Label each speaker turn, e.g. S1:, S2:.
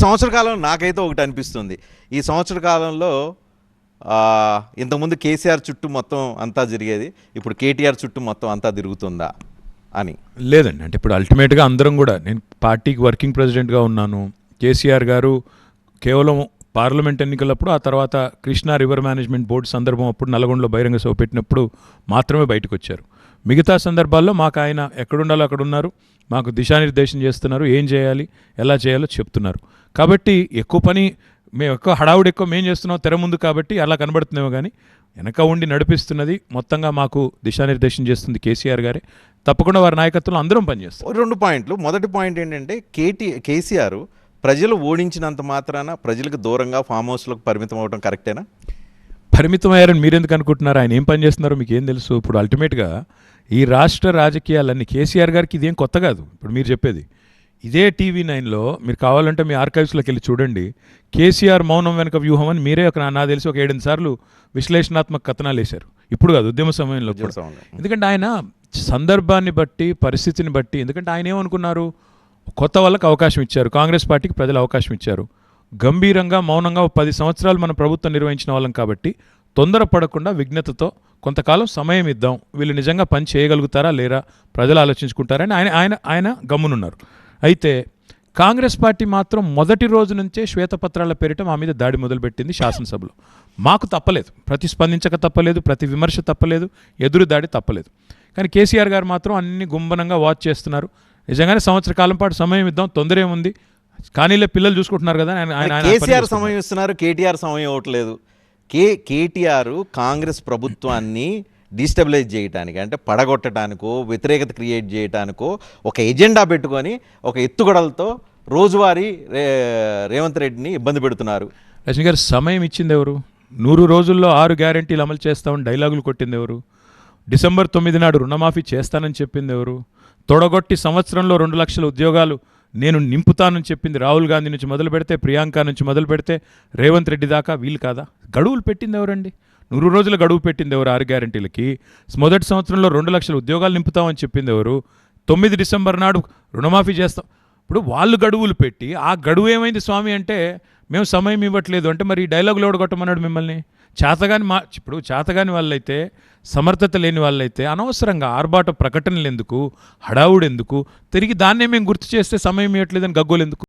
S1: సంవత్సర కాలం నాకైతే ఒకటి అనిపిస్తుంది. ఈ సంవత్సర కాలంలో ఇంతకుముందు కేసీఆర్ చుట్టూ మొత్తం అంతా జరిగేది, ఇప్పుడు కేటీఆర్ చుట్టూ మొత్తం అంతా తిరుగుతుందా అని.
S2: లేదండి, అంటే ఇప్పుడు అల్టిమేట్గా అందరం కూడా, నేను పార్టీకి వర్కింగ్ ప్రెసిడెంట్గా ఉన్నాను. కేసీఆర్ గారు కేవలం పార్లమెంట్ ఎన్నికలప్పుడు, ఆ తర్వాత కృష్ణా రివర్ మేనేజ్మెంట్ బోర్డు సందర్భం అప్పుడు నల్గొండలో బహిరంగ సభ పెట్టినప్పుడు మాత్రమే బయటకు వచ్చారు. మిగతా సందర్భాల్లో మాకు ఆయన ఎక్కడుండాలో అక్కడ ఉన్నారు, మాకు దిశానిర్దేశం చేస్తున్నారు, ఏం చేయాలి ఎలా చేయాలో చెప్తున్నారు. కాబట్టి ఎక్కువ పని మేము ఎక్కువ హడావుడి ఎక్కువ మేము చేస్తున్నాం తెర ముందు, కాబట్టి అలా కనబడుతున్నామో కానీ వెనక ఉండి నడిపిస్తున్నది మొత్తంగా మాకు దిశానిర్దేశం చేస్తుంది కేసీఆర్ గారే. తప్పకుండా వారి నాయకత్వంలో అందరం పనిచేస్తాం.
S1: 2 పాయింట్లు. మొదటి పాయింట్ ఏంటంటే, కేసీఆర్ ప్రజలు ఓడించినంత మాత్రాన ప్రజలకు దూరంగా ఫామ్ హౌస్లకు పరిమితం అవ్వడం కరెక్టేనా?
S2: పరిమితం అయ్యారని మీరెందుకు అనుకుంటున్నారు? ఆయన ఏం పని చేస్తున్నారో మీకు ఏం తెలుసు? ఇప్పుడు అల్టిమేట్గా ఈ రాష్ట్ర రాజకీయాలన్నీ కేసీఆర్ గారికి ఇదేం కొత్త కాదు. ఇప్పుడు మీరు చెప్పేది ఇదే TV9లో మీరు కావాలంటే మీ ఆర్కైవ్స్లోకి వెళ్ళి చూడండి. కేసీఆర్ మౌనం వెనక వ్యూహం అని మీరే నా తెలిసి ఒక 7 సార్లు విశ్లేషణాత్మక కథనాలు వేశారు. ఇప్పుడు కాదు, ఉద్యమ సమయంలో కూడా. ఎందుకంటే ఆయన సందర్భాన్ని బట్టి, పరిస్థితిని బట్టి, ఎందుకంటే ఆయన ఏమనుకున్నారు, కొత్త వాళ్ళకి అవకాశం ఇచ్చారు, కాంగ్రెస్ పార్టీకి ప్రజలు అవకాశం ఇచ్చారు, గంభీరంగా మౌనంగా 10 సంవత్సరాలు మన ప్రభుత్వం నిర్వహించిన వాళ్ళం కాబట్టి తొందరపడకుండా విఘ్నతతో కొంతకాలం సమయం ఇద్దాం, వీళ్ళు నిజంగా పని చేయగలుగుతారా లేరా ప్రజలు ఆలోచించుకుంటారని ఆయన గమ్మునున్నారు. అయితే కాంగ్రెస్ పార్టీ మాత్రం మొదటి రోజు నుంచే శ్వేతపత్రాల పేరిట మా మీద దాడి మొదలుపెట్టింది శాసనసభలో. మాకు తప్పలేదు, ప్రతిస్పందించక తప్పలేదు, ప్రతి విమర్శ తప్పలేదు, ఎదురు దాడి తప్పలేదు. కానీ కేసీఆర్ గారు మాత్రం అన్ని గుంభనంగా వాచ్ చేస్తున్నారు. నిజంగానే సంవత్సర కాలం పాటు సమయం ఇద్దాం, తొందర ఏముంది, కానీ పిల్లలు చూసుకుంటున్నారు కదా.
S1: కేసీఆర్ సమయం ఇస్తున్నారు, కేటీఆర్ సమయం ఇవ్వట్లేదు. కేటీఆర్ కాంగ్రెస్ ప్రభుత్వాన్ని డిస్టెబిలైజ్ చేయడానికి, అంటే పడగొట్టడానికో వ్యతిరేకత క్రియేట్ చేయడానికో ఒక ఎజెండా పెట్టుకొని ఒక ఎత్తుగడలతో రోజువారీ రేవంత్ రెడ్డిని ఇబ్బంది పెడుతున్నారు.
S2: రజనీ గారు సమయం ఇచ్చింది ఎవరు? 100 రోజుల్లో 6 గ్యారెంటీలు అమలు చేస్తామని డైలాగులు కొట్టింది ఎవరు? డిసెంబర్ 9 నాడు రుణమాఫీ చేస్తానని చెప్పింది ఎవరు? తొడగొట్టి సంవత్సరంలో 2 లక్షల ఉద్యోగాలు నేను నింపుతానని చెప్పింది రాహుల్ గాంధీ నుంచి మొదలు పెడితే, ప్రియాంక నుంచి మొదలు పెడితే రేవంత్ రెడ్డి దాకా వీళ్ళు కాదా? గడువులు పెట్టింది ఎవరండి? 100 రోజుల గడువు పెట్టింది ఎవరు? 6 గ్యారెంటీలకి. మొదటి సంవత్సరంలో 2 లక్షల ఉద్యోగాలు నింపుతామని చెప్పింది ఎవరు? 9 డిసెంబర్ నాడు రుణమాఫీ చేస్తాం. ఇప్పుడు వాళ్ళు గడువులు పెట్టి, ఆ గడువు ఏమైంది స్వామి అంటే మేము సమయం ఇవ్వట్లేదు అంటే, మరి ఈ డైలాగులు ఓడగొట్టమన్నాడు మిమ్మల్ని. ఇప్పుడు చేతగాని వాళ్ళైతే, సమర్థత లేని వాళ్ళైతే అనవసరంగా ఆర్భాట ప్రకటనలు ఎందుకు, హడావుడు ఎందుకు, తిరిగి దాన్నే మేము గుర్తు చేస్తే సమయం ఇవ్వట్లేదని గగ్గోలు ఎందుకు?